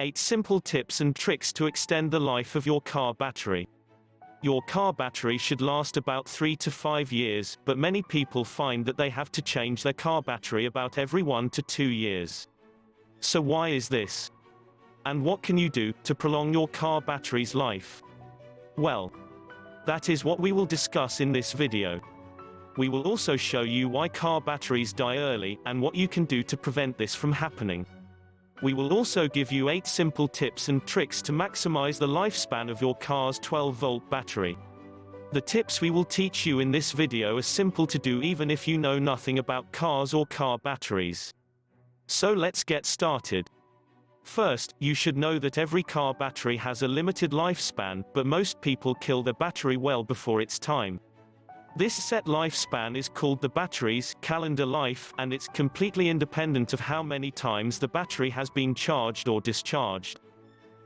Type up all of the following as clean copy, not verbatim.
8 simple tips and tricks to extend the life of your car battery. Your car battery should last about 3 to 5 years, but many people find that they have to change their car battery about every 1 to 2 years. So why is this? And what can you do to prolong your car battery's life? Well, that is what we will discuss in this video. We will also show you why car batteries die early, and what you can do to prevent this from happening. We will also give you 8 simple tips and tricks to maximize the lifespan of your car's 12-volt battery. The tips we will teach you in this video are simple to do even if you know nothing about cars or car batteries. So let's get started. First, you should know that every car battery has a limited lifespan, but most people kill their battery well before its time. This set lifespan is called the battery's calendar life, and it's completely independent of how many times the battery has been charged or discharged.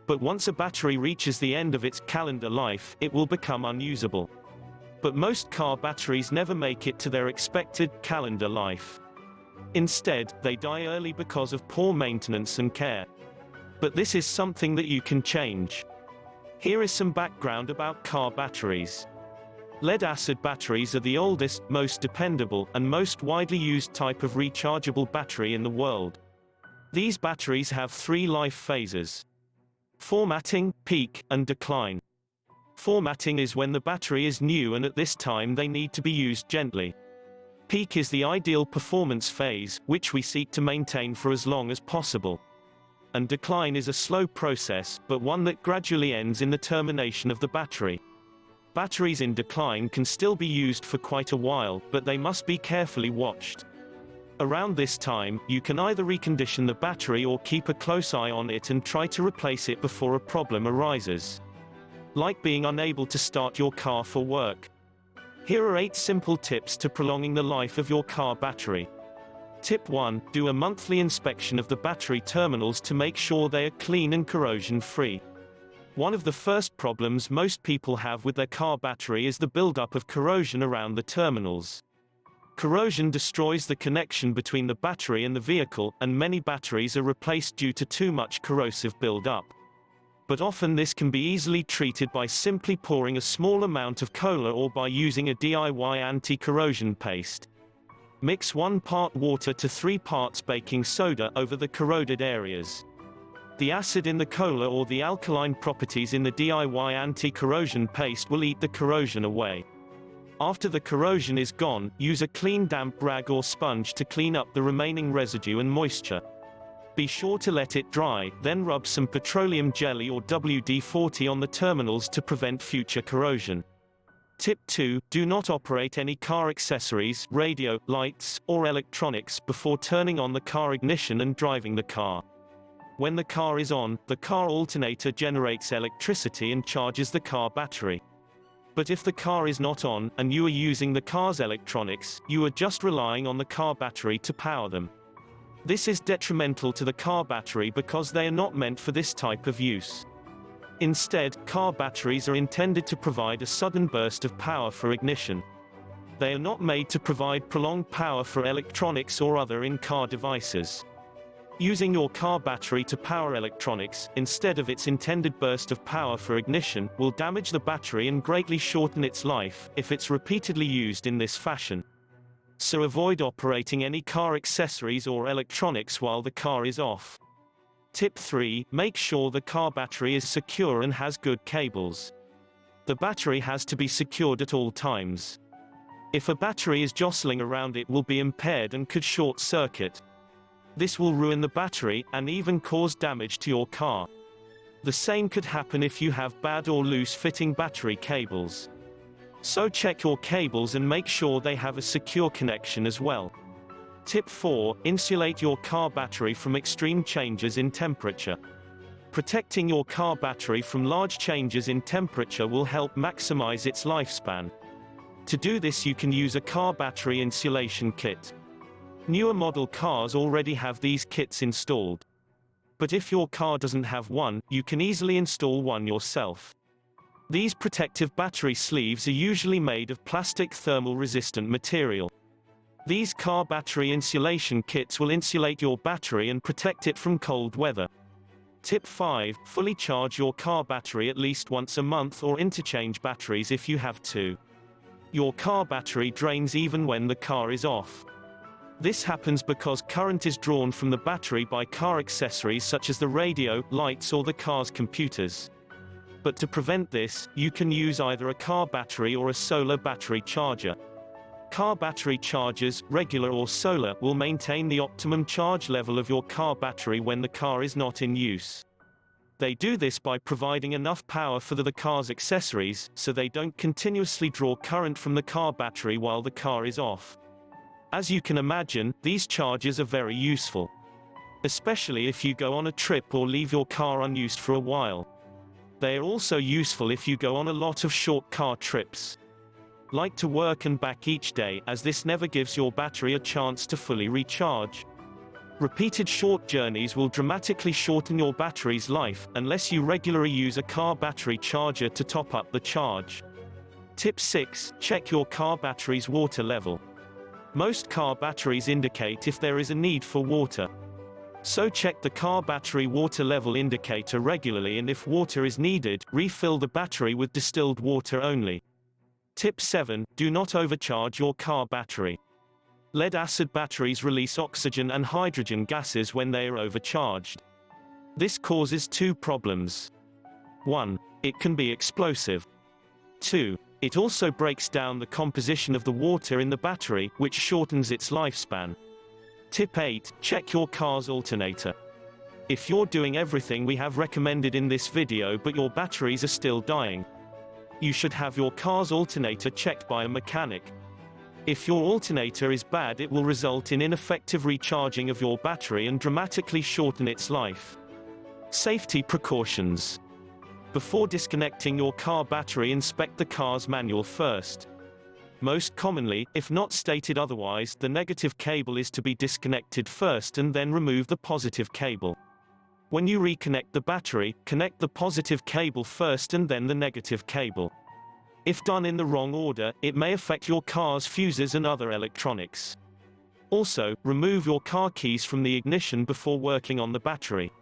But once a battery reaches the end of its calendar life, it will become unusable. But most car batteries never make it to their expected calendar life. Instead, they die early because of poor maintenance and care. But this is something that you can change. Here is some background about car batteries. Lead-acid batteries are the oldest, most dependable, and most widely used type of rechargeable battery in the world. These batteries have 3 life phases: formatting, peak, and decline. Formatting is when the battery is new and at this time they need to be used gently. Peak is the ideal performance phase, which we seek to maintain for as long as possible. And decline is a slow process, but one that gradually ends in the termination of the battery. Batteries in decline can still be used for quite a while, but they must be carefully watched. Around this time, you can either recondition the battery or keep a close eye on it and try to replace it before a problem arises. Like being unable to start your car for work. Here are 8 simple tips to prolonging the life of your car battery. Tip 1. Do a monthly inspection of the battery terminals to make sure they are clean and corrosion-free. One of the first problems most people have with their car battery is the buildup of corrosion around the terminals. Corrosion destroys the connection between the battery and the vehicle, and many batteries are replaced due to too much corrosive buildup. But often this can be easily treated by simply pouring a small amount of cola or by using a DIY anti-corrosion paste. Mix 1 part water to 3 parts baking soda over the corroded areas. The acid in the cola or the alkaline properties in the DIY anti-corrosion paste will eat the corrosion away. After the corrosion is gone, use a clean damp rag or sponge to clean up the remaining residue and moisture. Be sure to let it dry, then rub some petroleum jelly or WD-40 on the terminals to prevent future corrosion. Tip 2. Do not operate any car accessories, radio, lights, or electronics before turning on the car ignition and driving the car. When the car is on, the car alternator generates electricity and charges the car battery. But if the car is not on, and you are using the car's electronics, you are just relying on the car battery to power them. This is detrimental to the car battery because they are not meant for this type of use. Instead, car batteries are intended to provide a sudden burst of power for ignition. They are not made to provide prolonged power for electronics or other in-car devices. Using your car battery to power electronics, instead of its intended burst of power for ignition, will damage the battery and greatly shorten its life, if it's repeatedly used in this fashion. So avoid operating any car accessories or electronics while the car is off. Tip 3. Make sure the car battery is secure and has good cables. The battery has to be secured at all times. If a battery is jostling around, it will be impaired and could short circuit. This will ruin the battery, and even cause damage to your car. The same could happen if you have bad or loose-fitting battery cables. So check your cables and make sure they have a secure connection as well. Tip 4. Insulate your car battery from extreme changes in temperature. Protecting your car battery from large changes in temperature will help maximize its lifespan. To do this, you can use a car battery insulation kit. Newer model cars already have these kits installed. But if your car doesn't have one, you can easily install one yourself. These protective battery sleeves are usually made of plastic thermal-resistant material. These car battery insulation kits will insulate your battery and protect it from cold weather. Tip 5. Fully charge your car battery at least once a month or interchange batteries if you have to. Your car battery drains even when the car is off. This happens because current is drawn from the battery by car accessories such as the radio, lights or the car's computers. But to prevent this, you can use either a car battery or a solar battery charger. Car battery chargers, regular or solar, will maintain the optimum charge level of your car battery when the car is not in use. They do this by providing enough power for the car's accessories, so they don't continuously draw current from the car battery while the car is off. As you can imagine, these chargers are very useful. Especially if you go on a trip or leave your car unused for a while. They are also useful if you go on a lot of short car trips. Like to work and back each day, as this never gives your battery a chance to fully recharge. Repeated short journeys will dramatically shorten your battery's life, unless you regularly use a car battery charger to top up the charge. Tip 6. Check your car battery's water level. Most car batteries indicate if there is a need for water. So check the car battery water level indicator regularly, and if water is needed, refill the battery with distilled water only. Tip 7. Do not overcharge your car battery. Lead-acid batteries release oxygen and hydrogen gases when they are overcharged. This causes two problems. 1. It can be explosive. 2. It also breaks down the composition of the water in the battery, which shortens its lifespan. Tip 8. Check your car's alternator. If you're doing everything we have recommended in this video but your batteries are still dying, you should have your car's alternator checked by a mechanic. If your alternator is bad, it will result in ineffective recharging of your battery and dramatically shorten its life. Safety precautions. Before disconnecting your car battery, inspect the car's manual first. Most commonly, if not stated otherwise, the negative cable is to be disconnected first and then remove the positive cable. When you reconnect the battery, connect the positive cable first and then the negative cable. If done in the wrong order, it may affect your car's fuses and other electronics. Also, remove your car keys from the ignition before working on the battery.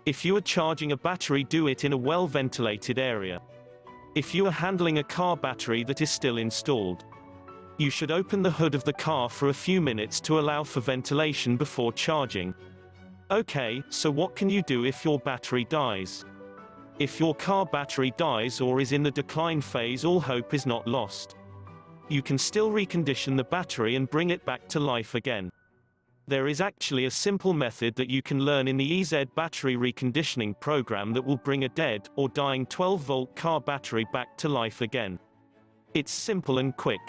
If you are charging a battery, do it in a well-ventilated area. If you are handling a car battery that is still installed, you should open the hood of the car for a few minutes to allow for ventilation before charging. Okay, so what can you do if your battery dies? If your car battery dies or is in the decline phase, all hope is not lost. You can still recondition the battery and bring it back to life again. There is actually a simple method that you can learn in the EZ battery reconditioning program that will bring a dead, or dying 12-volt car battery back to life again. It's simple and quick.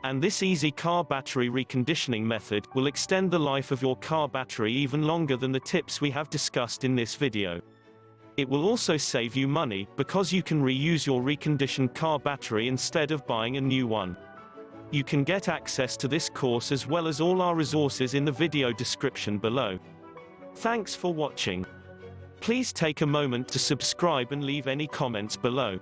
And this easy car battery reconditioning method will extend the life of your car battery even longer than the tips we have discussed in this video. It will also save you money, because you can reuse your reconditioned car battery instead of buying a new one. You can get access to this course as well as all our resources in the video description below. Thanks for watching. Please take a moment to subscribe and leave any comments below.